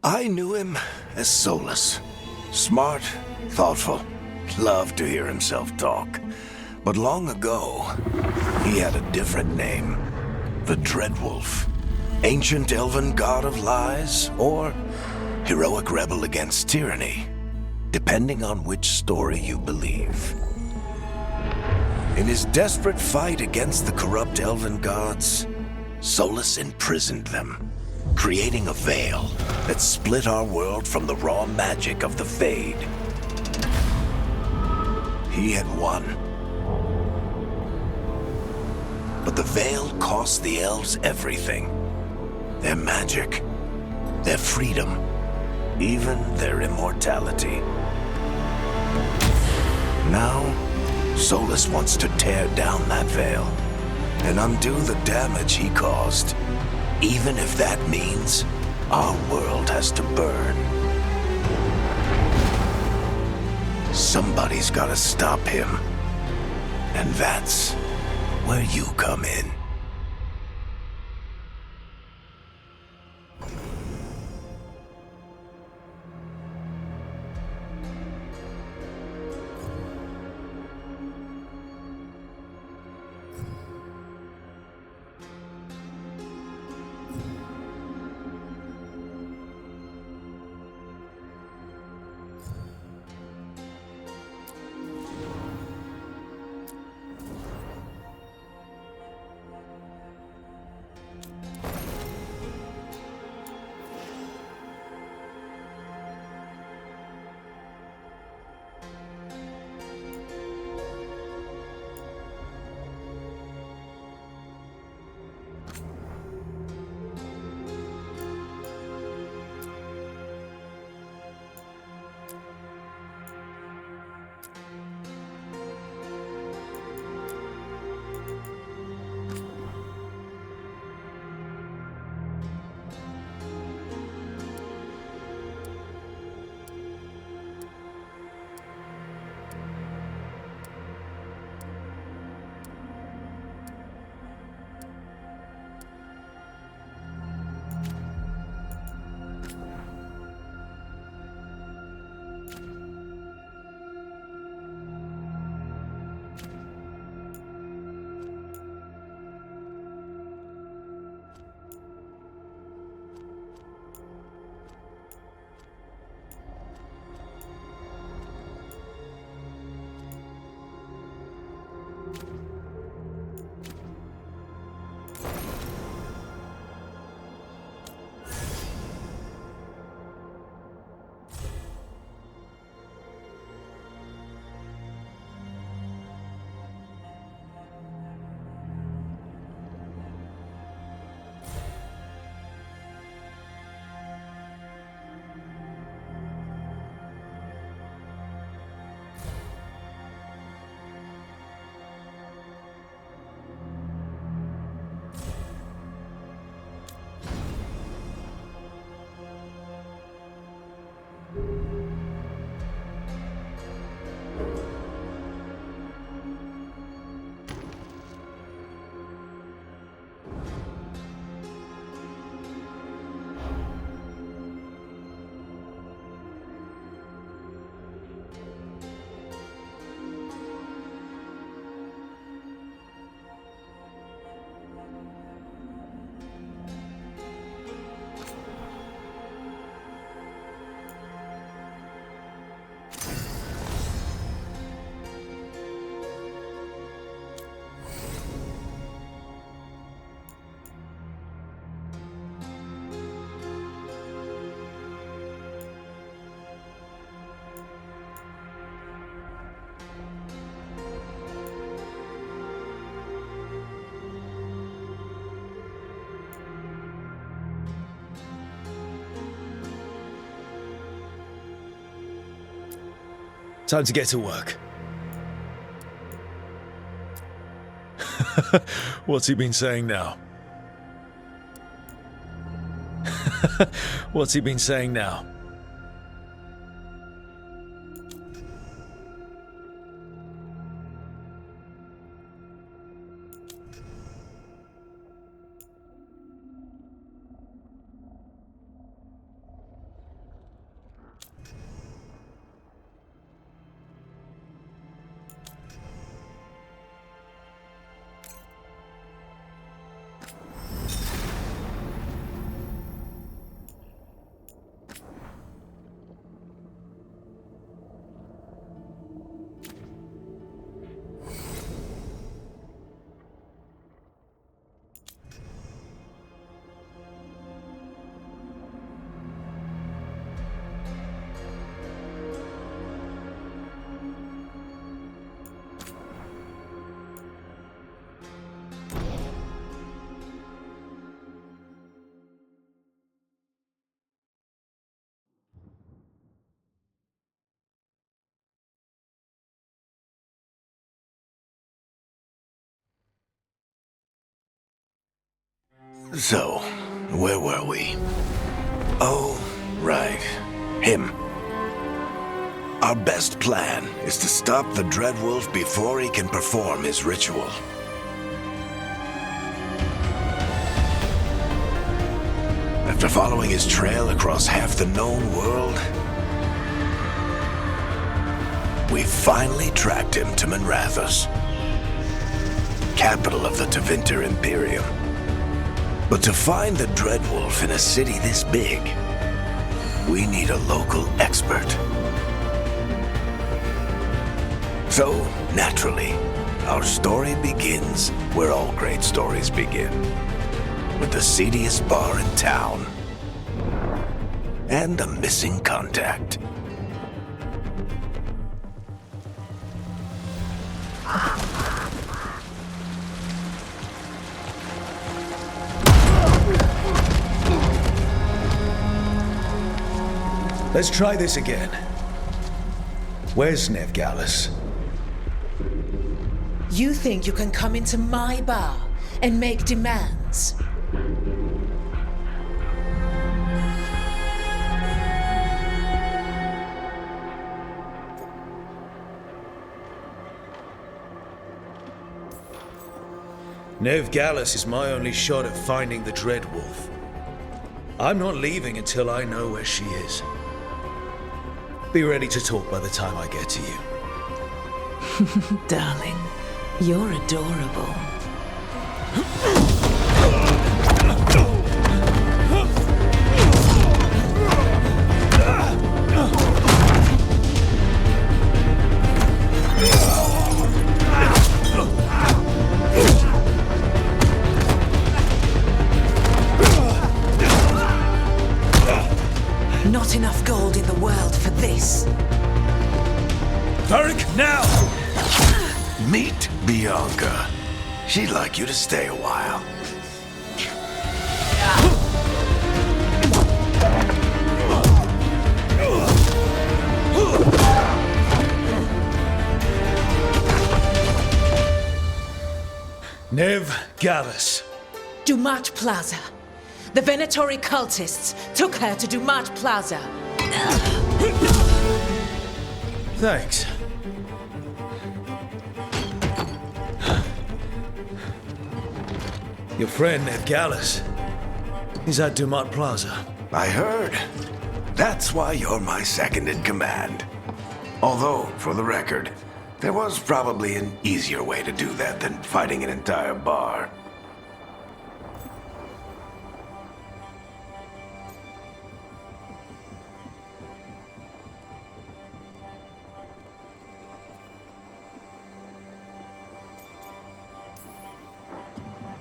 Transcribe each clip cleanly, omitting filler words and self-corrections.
I knew him as Solus. Smart, thoughtful, loved to hear himself talk. But long ago, he had a different name. The Dreadwolf. Ancient elven god of lies, or heroic rebel against tyranny, depending on which story you believe. In his desperate fight against the corrupt elven gods, Solus imprisoned them, creating a veil that split our world from the raw magic of the Fade. He had won. But the veil cost the elves everything. Their magic, their freedom, even their immortality. Now, Solus wants to tear down that veil and undo the damage he caused, even if that means our world has to burn. Somebody's gotta stop him, and that's where you come in. Time to get to work. What's he been saying now? What's he been saying now? So, where were we? Oh, right. Him. Our best plan is to stop the Dreadwolf before he can perform his ritual. After following his trail across half the known world, we finally tracked him to Minrathous, capital of the Tevinter Imperium. But to find the Dreadwolf in a city this big, we need a local expert. So, naturally, our story begins where all great stories begin, with the seediest bar in town and a missing contact. Let's try this again. Where's Veilguard? You think you can come into my bar and make demands? Veilguard is my only shot at finding the Dreadwolf. I'm not leaving until I know where she is. Be ready to talk by the time I get to you. Darling, you're adorable. Not enough gold in the world for this. Varric, now! Meet Bianca. She'd like you to stay a while. Veilguard. Dumat Plaza. The Venatori cultists took her to Dumat Plaza. Thanks. Your friend Veilguard. He's at Dumat Plaza. I heard. That's why you're my second in command. Although, for the record, there was probably an easier way to do that than fighting an entire bar.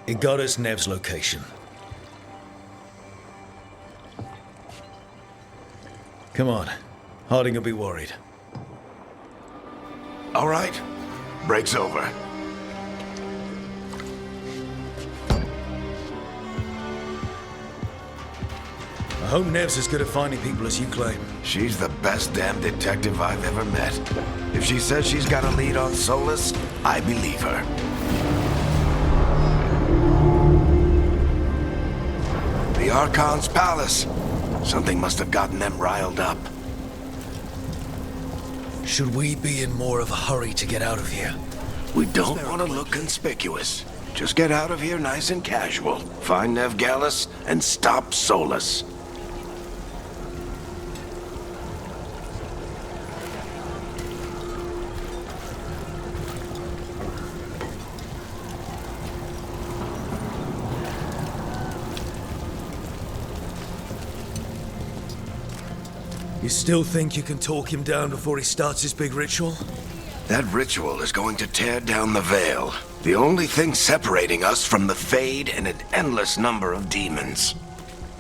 It got us Nev's location. Come on. Harding will be worried. All right. Break's over. I hope Nev's as good at finding people as you claim. She's the best damn detective I've ever met. If she says she's got a lead on Solus, I believe her. The Archon's palace. Something must have gotten them riled up. Should we be in more of a hurry to get out of here? We don't want to look conspicuous. Just get out of here nice and casual. Find Veilguard and stop Solus. You still think you can talk him down before he starts his big ritual? That ritual is going to tear down the veil. The only thing separating us from the Fade and an endless number of demons.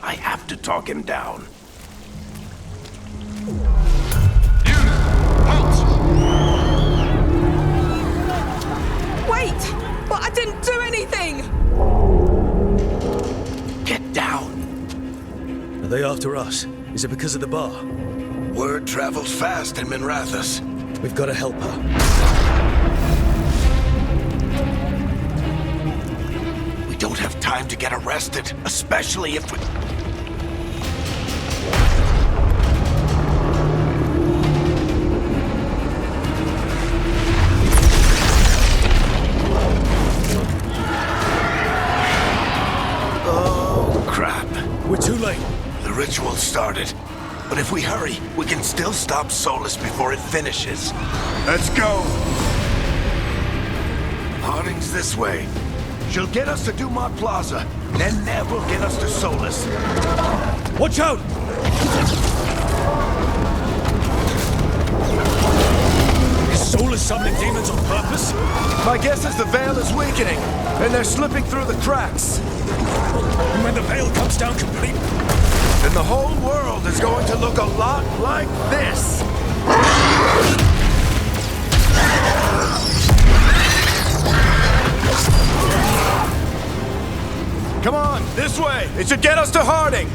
I have to talk him down. Wait! But I didn't do anything! Get down. Are they after us? Is it because of the bar? Word travels fast in Minrathous. We've got to help her. We don't have time time to get arrested, especially if we... Oh, crap. We're too late. The ritual started. But if we hurry, we can still stop Solus before it finishes. Let's go! Harding's this way. She'll get us to Dumont Plaza, then Nev will get us to Solus. Watch out! Is Solus summoning demons on purpose? My guess is the Veil is weakening, and they're slipping through the cracks. And when the Veil comes down completely, Then the whole world is going to look a lot like this. Come on, this way! It should get us to Harding!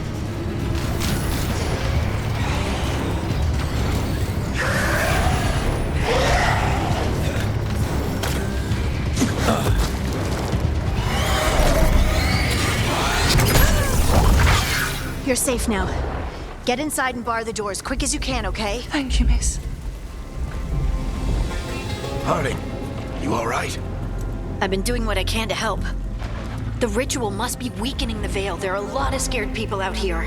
You're safe now. Get inside and bar the doors quick as you can, okay? Thank you, miss. Harding, you all right? I've been doing what I can to help. The ritual must be weakening the Veil. There are a lot of scared people out here.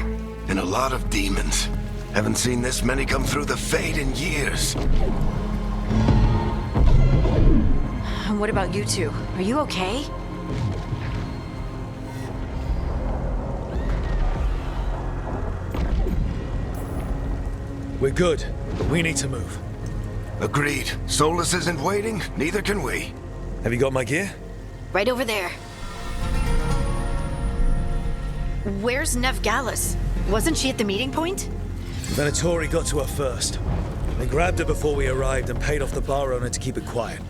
And a lot of demons. Haven't seen this many come through the Fade in years. And what about you two? Are you okay? we're good, but we need to move. Agreed. Solus isn't waiting, neither can we. Have you got my gear? Right over there. Where's Nev Gallus? Wasn't she at the meeting point? Venatori got to her first. They grabbed her before we arrived and paid off the bar owner to keep it quiet.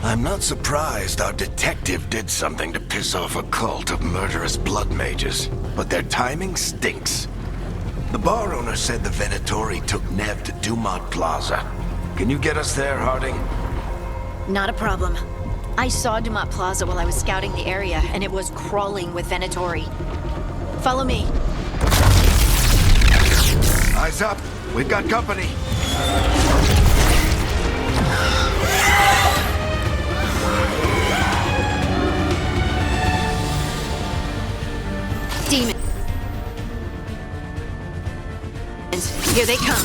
I'm not surprised our detective did something to piss off a cult of murderous blood mages, but their timing stinks. The bar owner said the Venatori took Nev to Dumont Plaza. Can you get us there, Harding? Not a problem. I saw Dumont Plaza while I was scouting the area, and it was crawling with Venatori. Follow me. Eyes up. We've got company. Demons. Here they come.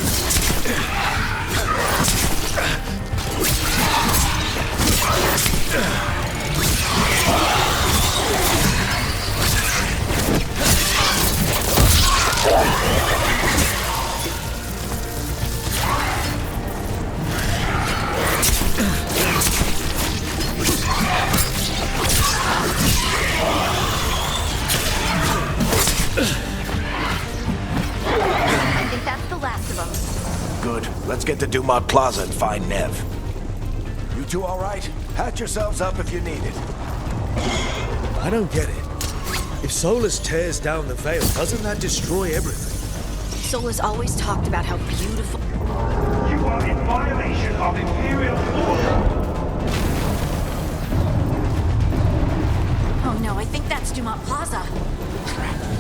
I think that's the last of them. Good. Let's get to Dumont Plaza and find Nev. You two all right? Patch yourselves up if you need it. I don't get it. If Solus tears down the Veil, doesn't that destroy everything? Solus always talked about how beautiful. You are in violation of Imperial order. Oh no, I think that's Dumont Plaza.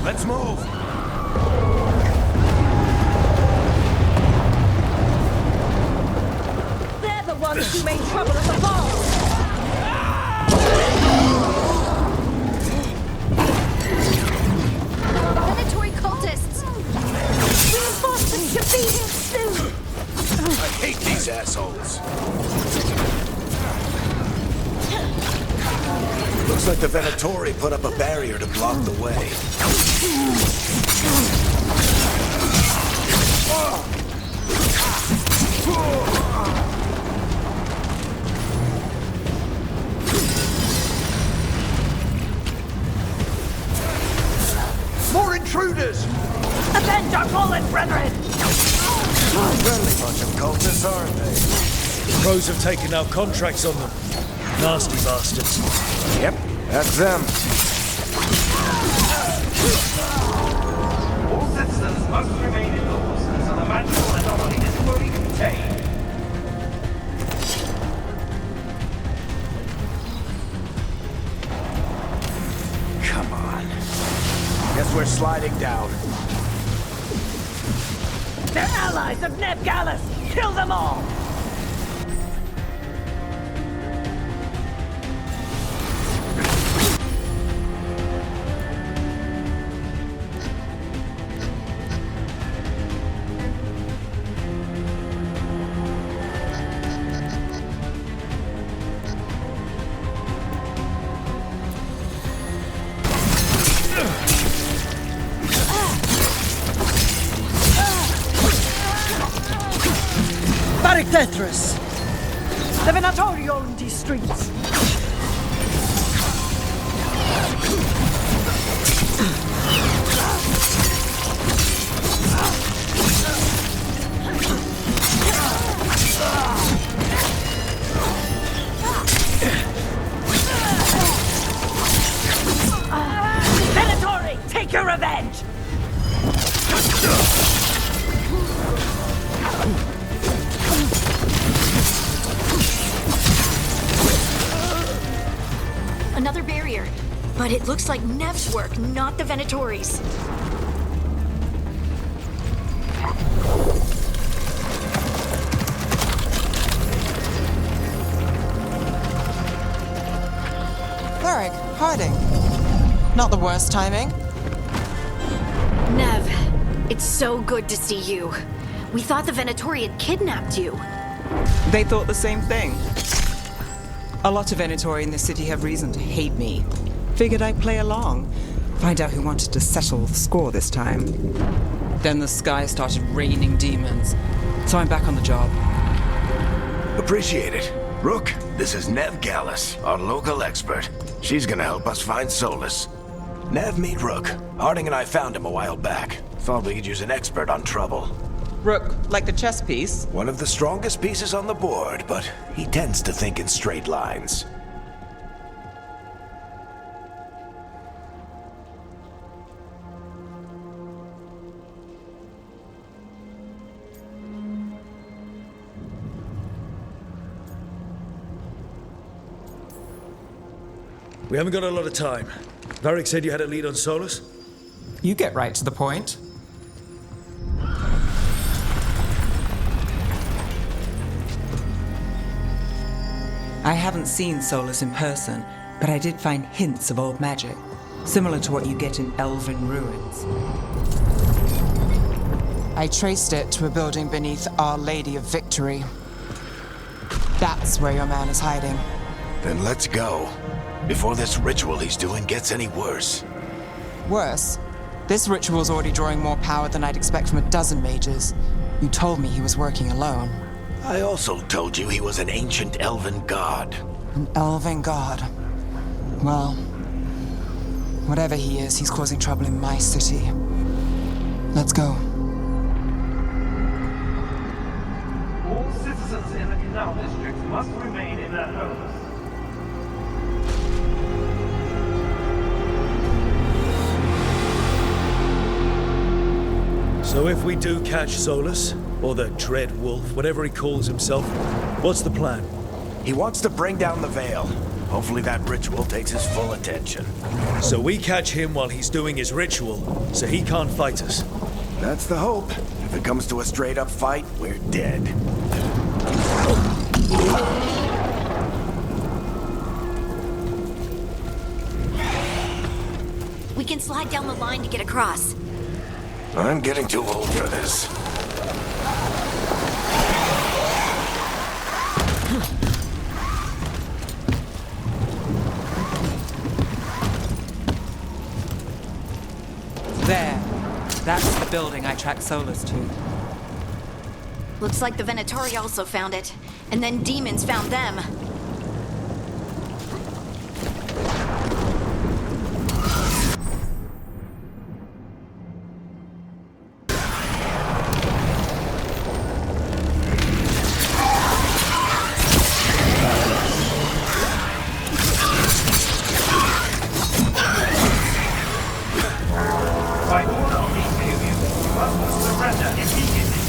Let's move. They're the ones who made trouble at the ball! Predatory cultists! Reinforcements should be here soon! I hate these assholes. Looks like the Venatori put up a barrier to block the way. More intruders! Avenge our fallen brethren! Friendly bunch of cultists, aren't they? Crows have taken out contracts on them. Nasty bastards. Yep, that's them. All citizens must remain indoors until the magical anomaly is fully contained. Come on. guess we're sliding down. They're allies of Neb Gallus! Kill them all! Tetris! The Venatori own these streets! Venatori, take your revenge! Another barrier. But it looks like Nev's work, not the Venatori's. Varric, hiding. Not the worst timing. Nev, it's so good to see you. We thought the Venatori had kidnapped you. They thought the same thing. A lot of Venatori in this city have reason to hate me. Figured I'd play along. Find out who wanted to settle the score this time. Then the sky started raining demons. So I'm back on the job. Appreciate it. Rook, this is Neb Gallus, our local expert. She's gonna help us find Solus. Nev, meet Rook. Harding and I found him a while back. Thought we could use an expert on trouble. Rook, like the chess piece? One of the strongest pieces on the board, but he tends to think in straight lines. We haven't got a lot of time. Varric said you had a lead on Solus? You get right to the point. I haven't seen Solus in person, but I did find hints of old magic, similar to what you get in elven ruins. I traced it to a building beneath Our Lady of Victory. That's where your man is hiding. Then let's go. Before this ritual he's doing gets any worse. Worse, this ritual's already drawing more power than I'd expect from a dozen mages. You told me he was working alone. I also told you he was an ancient elven god. An elven god. Well, whatever he is, he's causing trouble in my city. Let's go. All citizens in the Canal District must remain in their homes. So if we do catch Solus, or the Dread Wolf, whatever he calls himself, what's the plan? He wants to bring down the Veil. Hopefully that ritual takes his full attention. So we catch him while he's doing his ritual, so he can't fight us. That's the hope. If it comes to a straight-up fight, we're dead. We can slide down the line to get across. I'm getting too old for this. There. That's the building I tracked Solus to. Looks like the Venatori also found it. And then demons found them. By order of the Imperium, you must surrender immediately.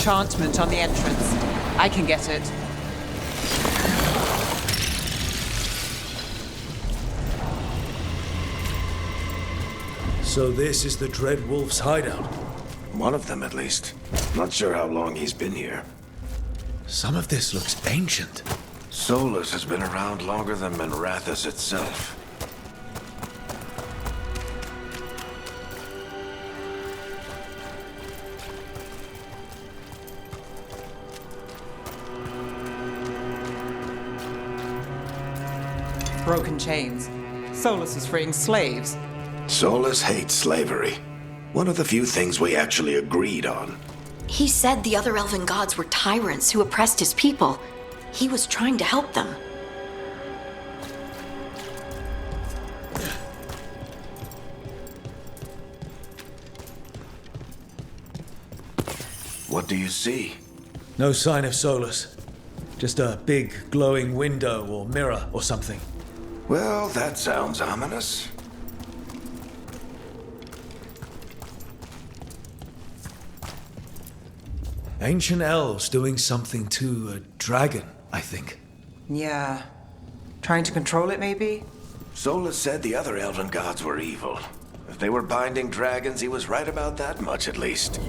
enchantment on the entrance. I can get it. So this is the Dread Wolf's hideout. One of them, at least. Not sure how long he's been here. Some of this looks ancient. Solus has been around longer than Minrathous itself. Broken chains. Solus is freeing slaves. Solus hates slavery. One of the few things we actually agreed on. He said the other elven gods were tyrants who oppressed his people. He was trying to help them. What do you see? No sign of Solus. Just a big glowing window or mirror or something. Well, that sounds ominous. Ancient elves doing something to a dragon, I think. Yeah. Trying to control it, maybe? Solus said the other elven gods were evil. If they were binding dragons, he was right about that much, at least.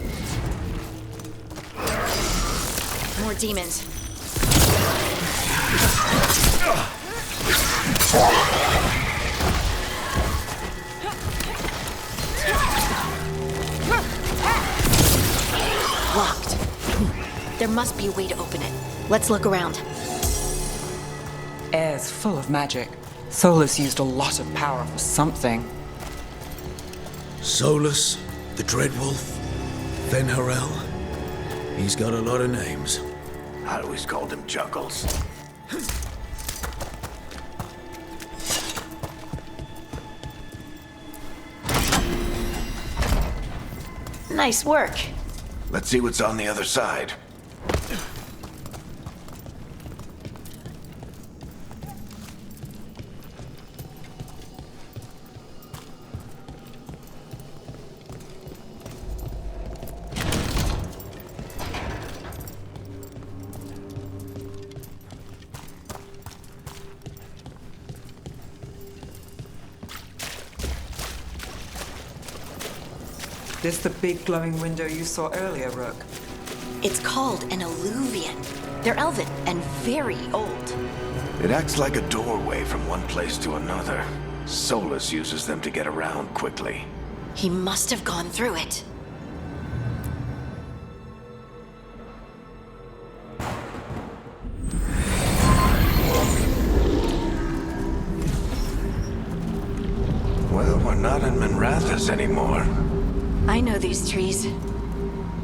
More demons. Locked. There must be a way to open it. Let's look around. Air's full of magic. Solus used a lot of power for something. Solus, the Dread Wolf, Venharel. He's got a lot of names. I always called him Juggles. Nice work. Let's see what's on the other side. This the big glowing window you saw earlier, Rook? It's called an alluvian. They're elven and very old. It acts like a doorway from one place to another. Solus uses them to get around quickly. He must have gone through it. Well, we're not in Minrathous anymore. I know these trees.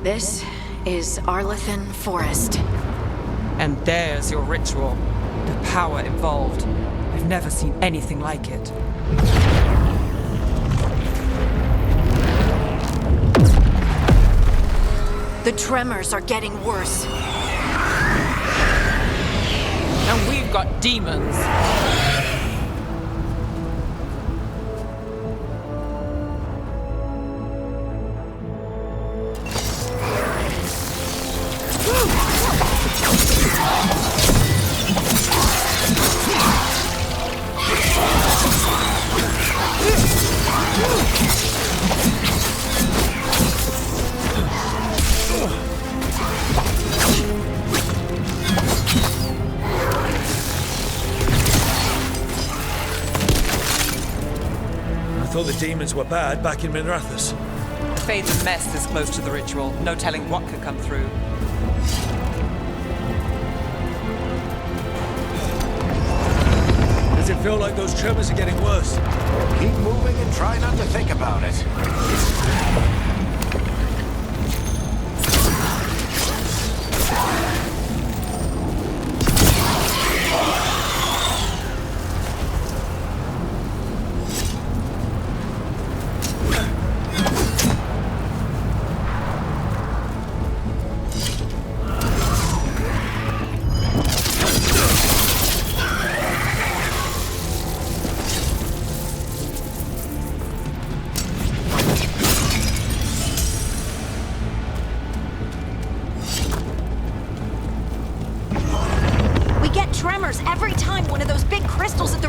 This is Arlethan Forest. And there's your ritual. The power involved. I've never seen anything like it. The tremors are getting worse. And we've got demons. I thought the demons were bad back in Minrathous. The fade's a mess this close to the ritual. No telling what could come through. Does it feel like those tremors are getting worse? Keep moving and try not to think about it.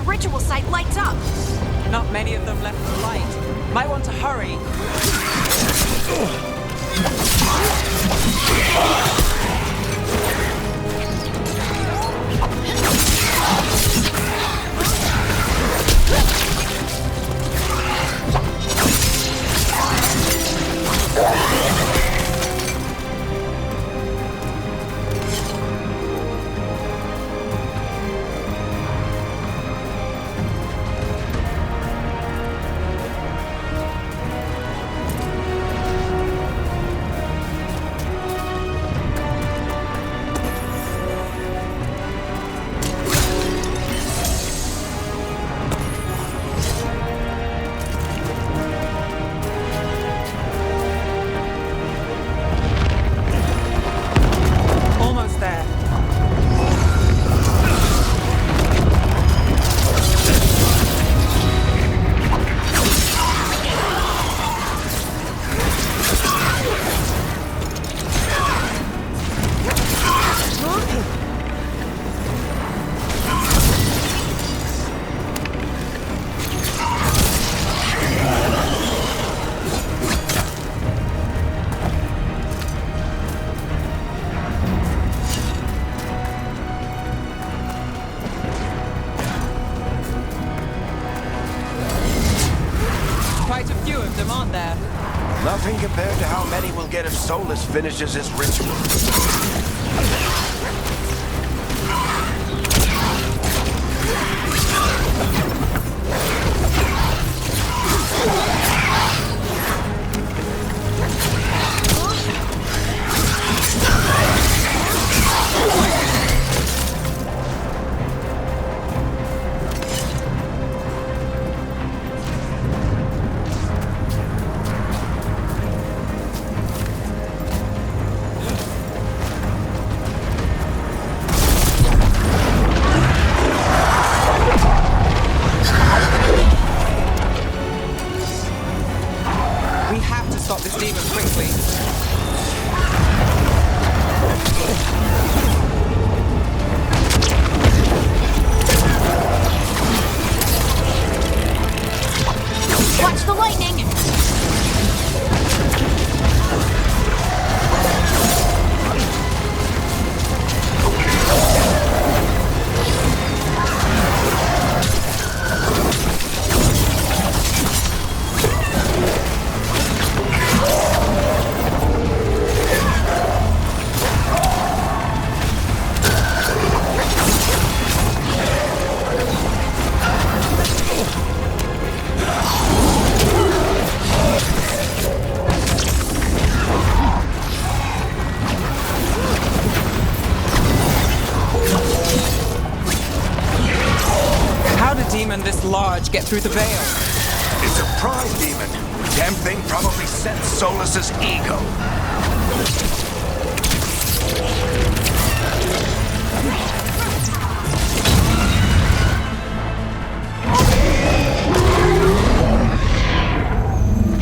ritual site lights up. Not many of them left the light. Might want to hurry. Almost there. Quite a few of them, aren't there? Nothing compared to how many we'll get if Solus finishes his ritual. We have to stop this demon quickly. Watch the lightning! How did a demon this large get through the veil? It's a pride demon. Damn thing probably sent Solus's ego.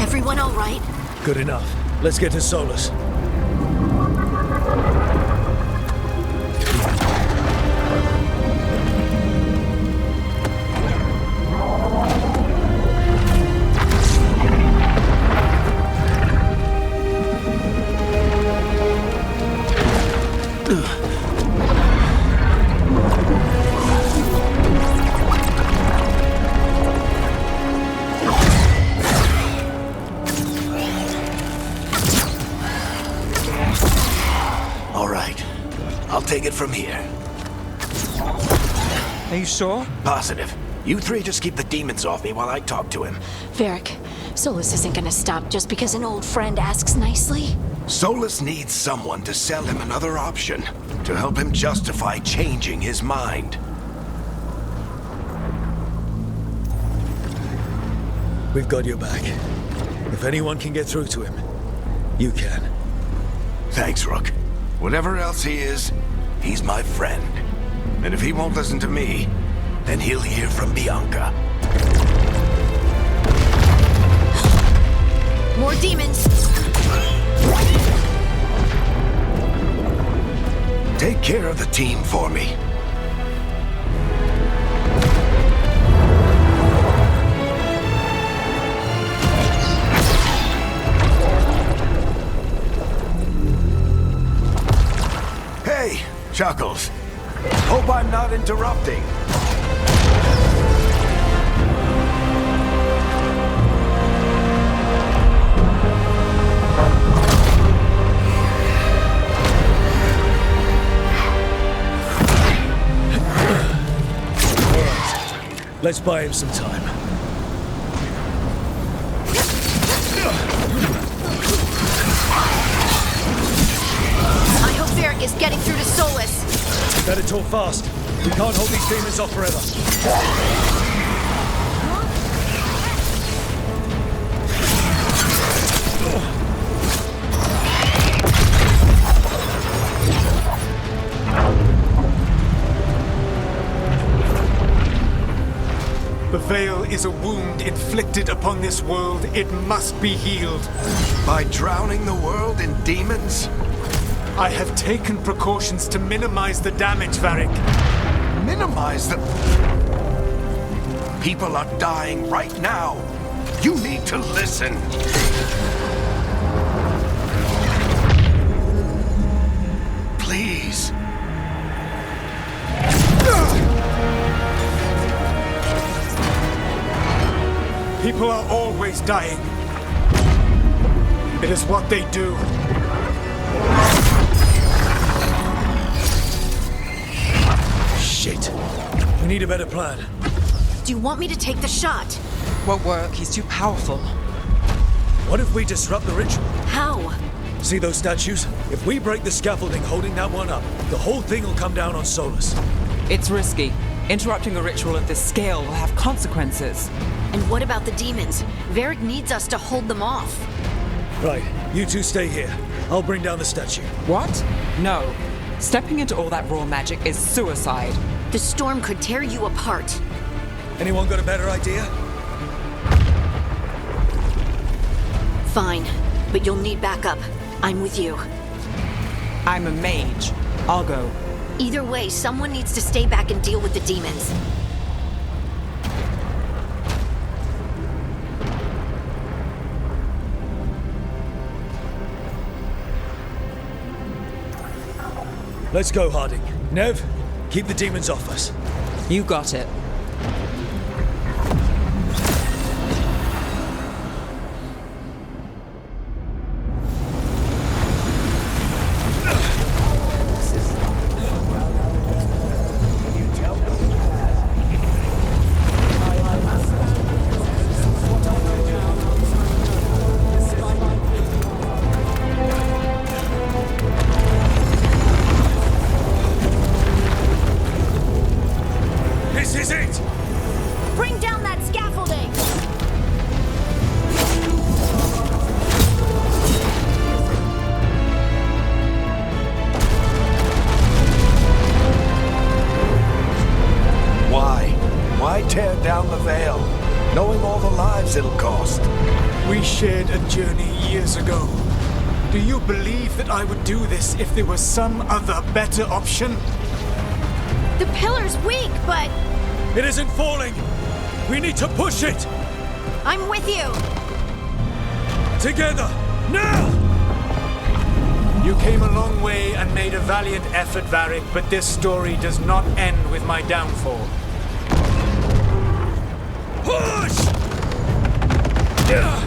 Everyone all right? Good enough. Let's get to Solus. All right. I'll take it from here. Are you sure? Positive. You three just keep the demons off me while I talk to him. Varric, Solus isn't gonna stop just because an old friend asks nicely. Solus needs someone to sell him another option, to help him justify changing his mind. We've got your back. If anyone can get through to him, you can. Thanks, Rook. Whatever else he is, he's my friend. And if he won't listen to me, then he'll hear from Bianca. More demons! Take care of the team for me. Chuckles. Hope I'm not interrupting. Let's buy him some time. I hope Varric is getting through to Solus. Better talk fast. We can't hold these demons off forever. The Veil is a wound inflicted upon this world. It must be healed. By drowning the world in demons? I have taken precautions to minimize the damage, Varric. Minimize the... People are dying right now. You need to listen. Please. People are always dying. It is what they do. Shit. We need a better plan. Do you want me to take the shot? Won't work, he's too powerful. What if we disrupt the ritual? How? See those statues? If we break the scaffolding holding that one up, the whole thing will come down on Solus. It's risky. Interrupting a ritual at this scale will have consequences. And what about the demons? Varric needs us to hold them off. Right, you two stay here. I'll bring down the statue. What? No. Stepping into all that raw magic is suicide. The storm could tear you apart. Anyone got a better idea? Fine, but you'll need backup. I'm with you. I'm a mage. I'll go. Either way, someone needs to stay back and deal with the demons. Let's go, Harding. Nev, keep the demons off us. You got it. This is it! Bring down that scaffolding! Why tear down the Veil, knowing all the lives it'll cost? We shared a journey years ago. Do you believe that I would do this if there was some other better option? The pillar's weak, but It isn't falling! We need to push it! I'm with you! Together! Now! You came a long way and made a valiant effort, Varric, but this story does not end with my downfall. Push! Yeah!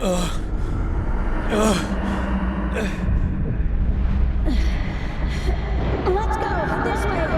Let's go! This way!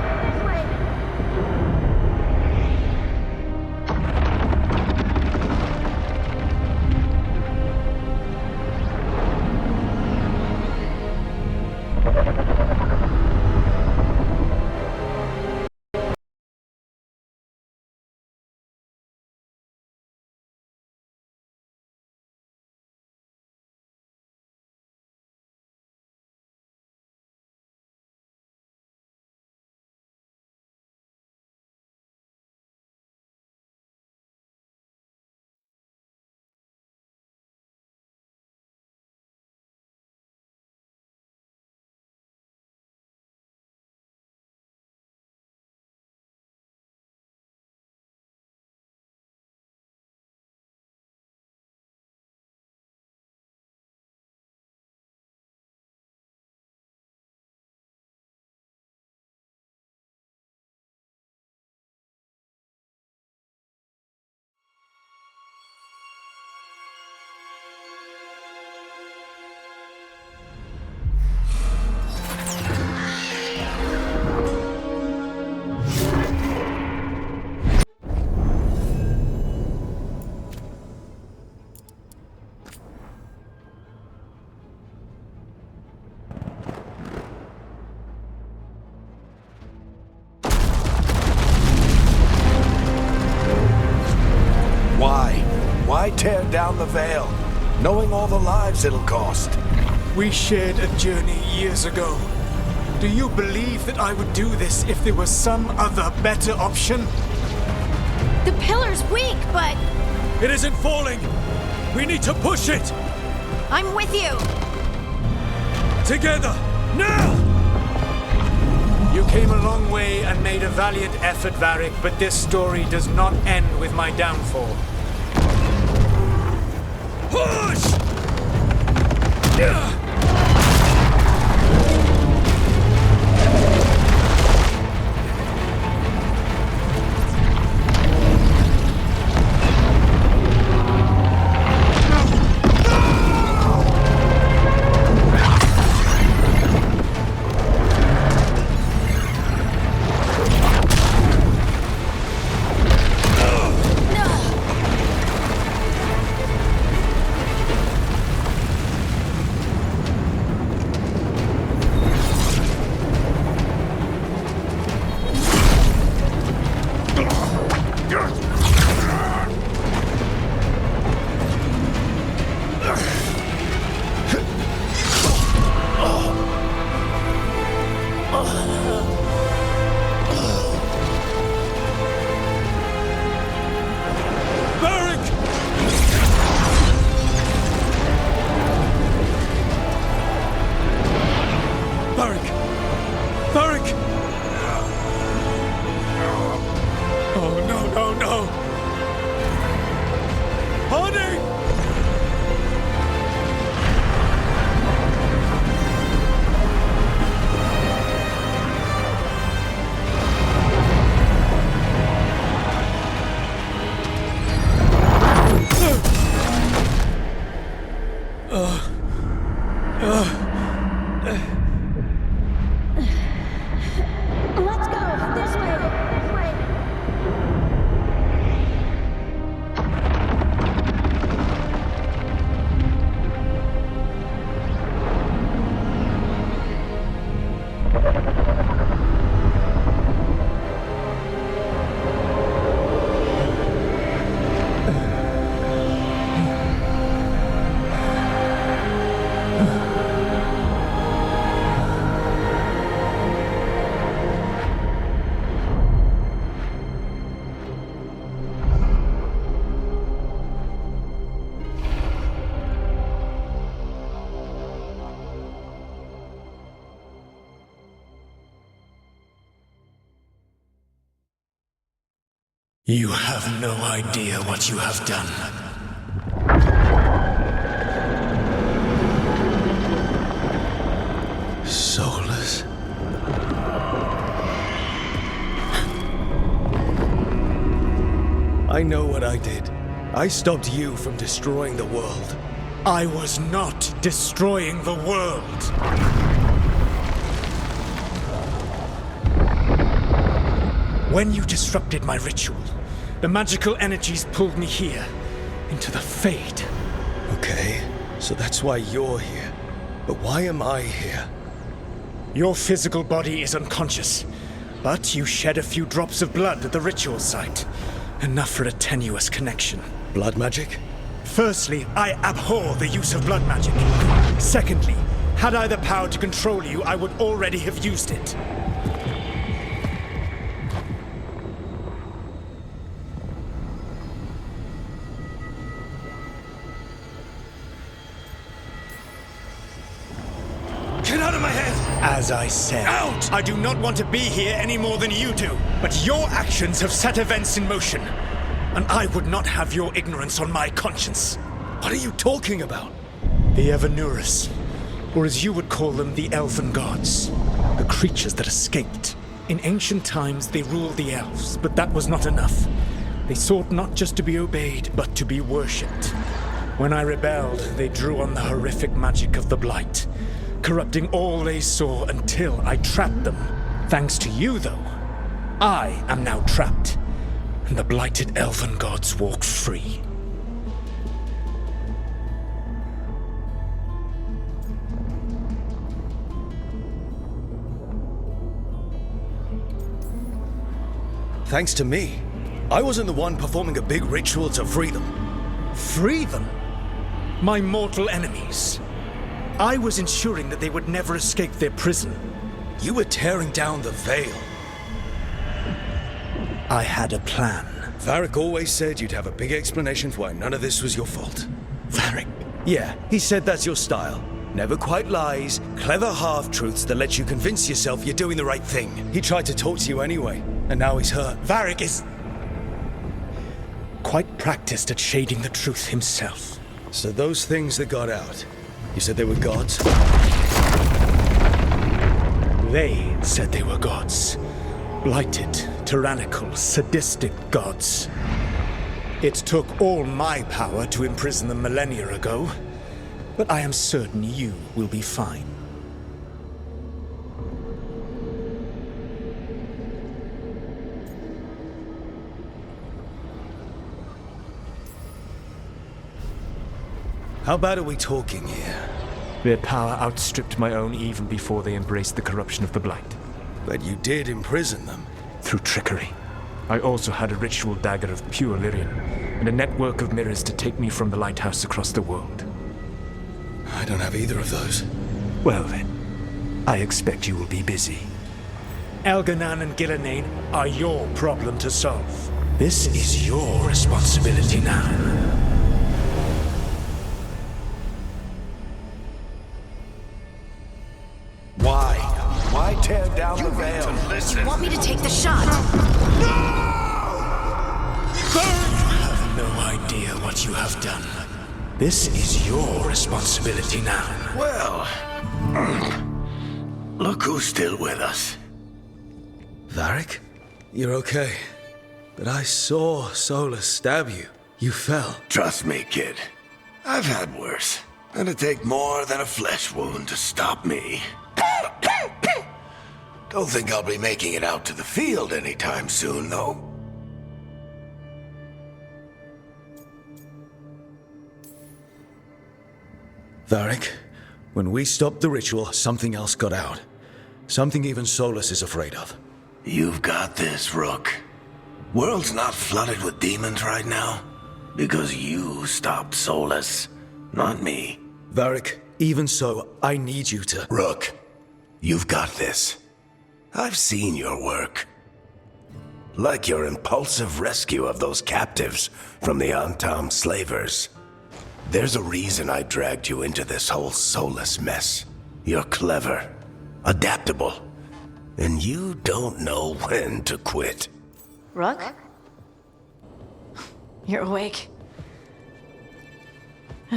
Why tear down the Veil, knowing all the lives it'll cost? We shared a journey years ago. Do you believe that I would do this if there was some other better option? The pillar's weak, but It isn't falling! We need to push it! I'm with you. Together! Now! You came a long way and made a valiant effort, Varric, but this story does not end with my downfall. Push! Let's go! This way! You have no idea what you have done. Soulless. I know what I did. I stopped you from destroying the world. I was not destroying the world. When you disrupted my ritual, the magical energies pulled me here, into the Fade. Okay, so that's why you're here. But why am I here? Your physical body is unconscious, but you shed a few drops of blood at the ritual site. Enough for a tenuous connection. Blood magic? Firstly, I abhor the use of blood magic. Secondly, had I the power to control you, I would already have used it. Get out of my head! As I said, Out! I do not want to be here any more than you do. But your actions have set events in motion. And I would not have your ignorance on my conscience. What are you talking about? The Evanurus, or as you would call them, the Elven Gods. The creatures that escaped. In ancient times, they ruled the elves, but that was not enough. They sought not just to be obeyed, but to be worshipped. When I rebelled, they drew on the horrific magic of the Blight, corrupting all they saw until I trapped them. Thanks to you, though, I am now trapped, and the blighted Elven Gods walk free. Thanks to me. I wasn't the one performing a big ritual to free them. Free them? My mortal enemies. I was ensuring that they would never escape their prison. You were tearing down the Veil. I had a plan. Varric always said you'd have a big explanation for why none of this was your fault. Varric? Yeah, he said that's your style. Never quite lies, clever half-truths that let you convince yourself you're doing the right thing. He tried to talk to you anyway, and now he's hurt. Varric is quite practiced at shading the truth himself. So those things that got out, you said they were gods? They said they were gods. Blighted, tyrannical, sadistic gods. It took all my power to imprison them millennia ago, but I am certain you will be fine. How bad are we talking here? Their power outstripped my own even before they embraced the corruption of the Blight. But you did imprison them. Through trickery. I also had a ritual dagger of pure Lyrian, and a network of mirrors to take me from the lighthouse across the world. I don't have either of those. Well then, I expect you will be busy. Elganan and Gillenane are your problem to solve. This is your responsibility now. Why tear down the veil? You want me to take the shot? You have no idea what you have done. This is your responsibility now. Well, look who's still with us. Varric? You're okay. But I saw Solus stab you. You fell. Trust me, kid. I've had worse. It'll take more than a flesh wound to stop me. Don't think I'll be making it out to the field anytime soon, though. Varric, when we stopped the ritual, something else got out. Something even Solus is afraid of. You've got this, Rook. World's not flooded with demons right now. Because you stopped Solus, not me. Varric, even so, I need you to... Rook, you've got this. I've seen your work. Like your impulsive rescue of those captives from the Antam slavers. There's a reason I dragged you into this whole Solus mess. You're clever, adaptable, and you don't know when to quit. Rook? You're awake.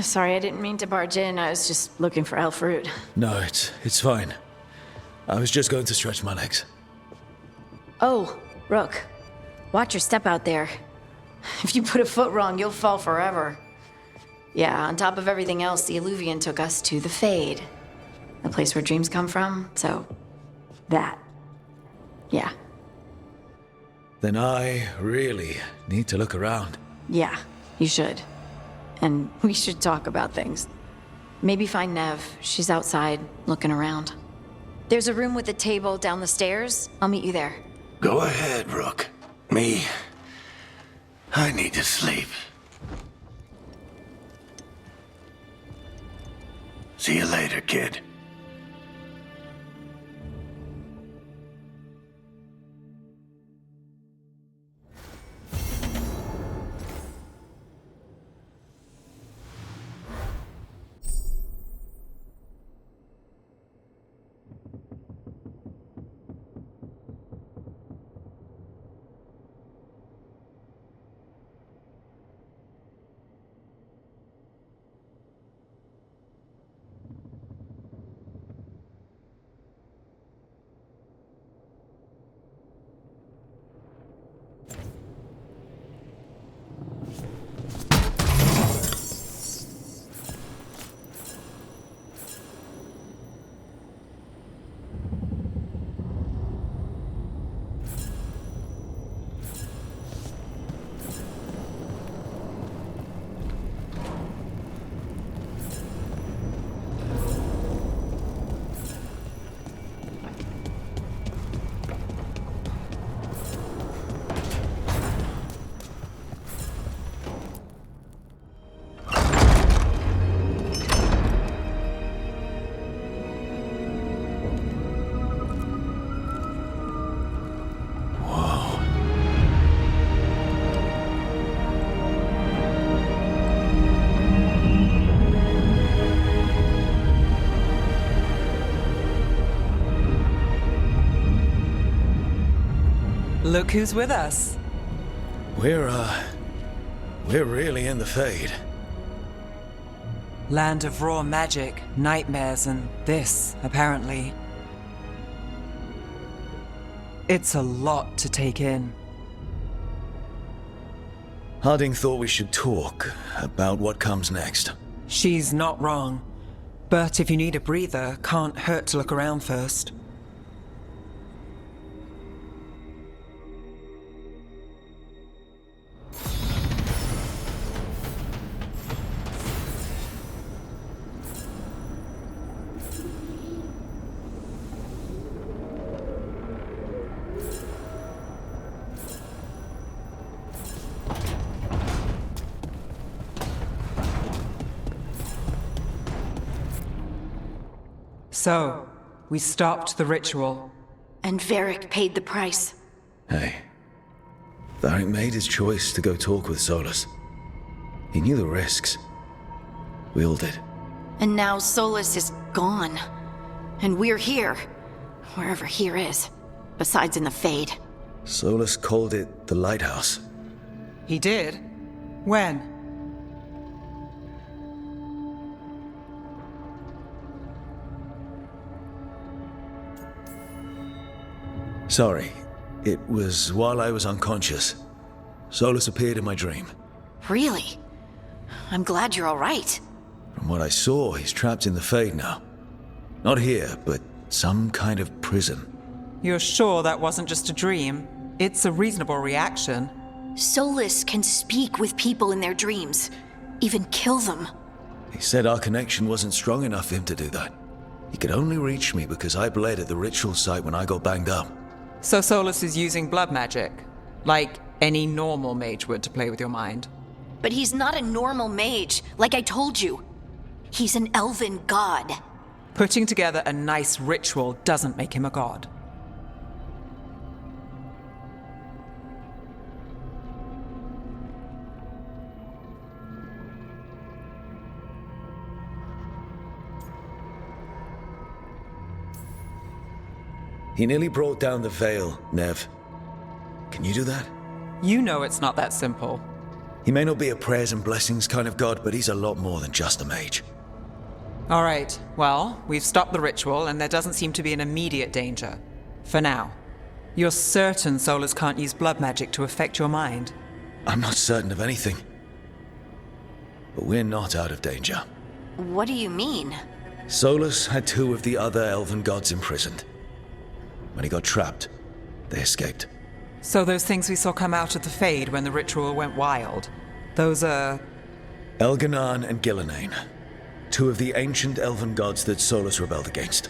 Sorry, I didn't mean to barge in. I was just looking for Elfroot. No, it's fine. I was just going to stretch my legs. Oh, Rook. Watch your step out there. If you put a foot wrong, you'll fall forever. Yeah, on top of everything else, the Illuvian took us to the Fade. The place where dreams come from, so... that. Yeah. Then I really need to look around. Yeah, you should. And we should talk about things. Maybe find Nev. She's outside, looking around. There's a room with a table down the stairs. I'll meet you there. Go ahead, Rook. I need to sleep. See you later, kid. Look who's with us. We're really in the Fade. Land of raw magic, nightmares, and this, apparently. It's a lot to take in. Harding thought we should talk about what comes next. She's not wrong. But if you need a breather, can't hurt to look around first. So, we stopped the ritual. And Varric paid the price. Hey, Varric made his choice to go talk with Solus. He knew the risks. We all did. And now Solus is gone. And we're here. Wherever here is. Besides in the Fade. Solus called it the Lighthouse. He did? When? Sorry. It was while I was unconscious. Solus appeared in my dream. Really? I'm glad you're all right. From what I saw, he's trapped in the Fade now. Not here, but some kind of prison. You're sure that wasn't just a dream? It's a reasonable reaction. Solus can speak with people in their dreams. Even kill them. He said our connection wasn't strong enough for him to do that. He could only reach me because I bled at the ritual site when I got banged up. So Solus is using blood magic, like any normal mage would to play with your mind. But he's not a normal mage, like I told you. He's an elven god. Putting together a nice ritual doesn't make him a god. He nearly brought down the Veil, Nev. Can you do that? You know it's not that simple. He may not be a prayers and blessings kind of god, but he's a lot more than just a mage. All right, well, we've stopped the ritual and there doesn't seem to be an immediate danger. For now. You're certain Solus can't use blood magic to affect your mind? I'm not certain of anything. But we're not out of danger. What do you mean? Solus had 2 of the other elven gods imprisoned. When he got trapped, they escaped. So those things we saw come out of the Fade when the ritual went wild, those are... Elganan and Gillenane, 2 of the ancient elven gods that Solus rebelled against.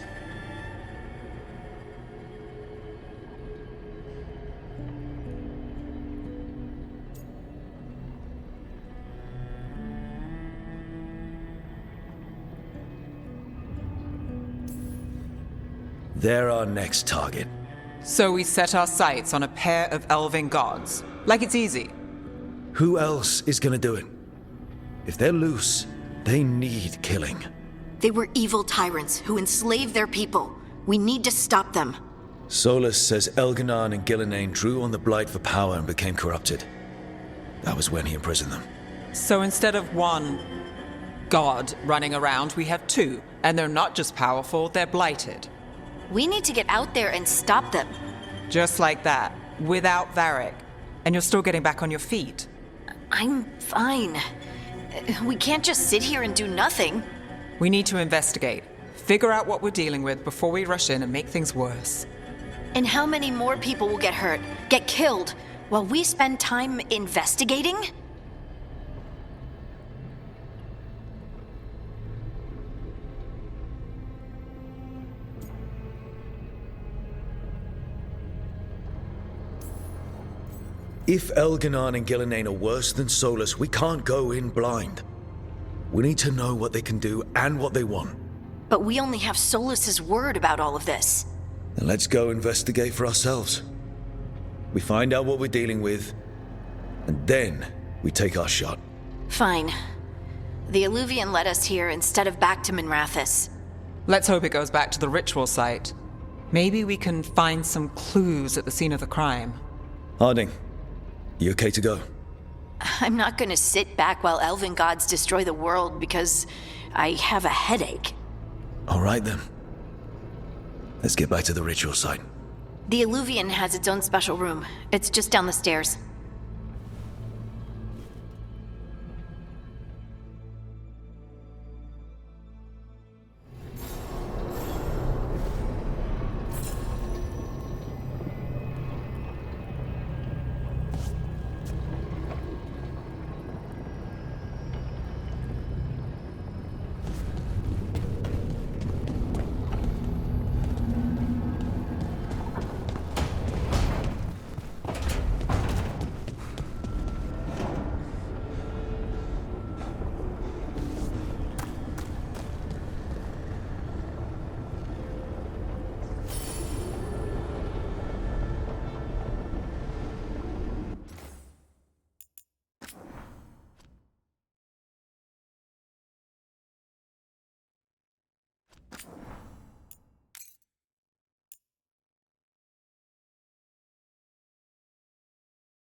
They're our next target. So we set our sights on a pair of elven gods. Like it's easy. Who else is gonna do it? If they're loose, they need killing. They were evil tyrants who enslaved their people. We need to stop them. Solus says Elganan and Gillenane drew on the Blight for power and became corrupted. That was when he imprisoned them. So instead of 1 god running around, we have 2. And they're not just powerful, they're blighted. We need to get out there and stop them. Just like that, without Varric. And you're still getting back on your feet. I'm fine. We can't just sit here and do nothing. We need to investigate. Figure out what we're dealing with before we rush in and make things worse. And how many more people will get hurt, get killed, while we spend time investigating? If Elganan and Gillenane are worse than Solus, we can't go in blind. We need to know what they can do and what they want. But we only have Solus's word about all of this. Then let's go investigate for ourselves. We find out what we're dealing with, and then we take our shot. Fine. The Illuvian led us here instead of back to Minrathous. Let's hope it goes back to the ritual site. Maybe we can find some clues at the scene of the crime. Harding, you okay to go? I'm not gonna sit back while elven gods destroy the world because I have a headache. All right then. Let's get back to the ritual site. The Illuvian has its own special room. It's just down the stairs.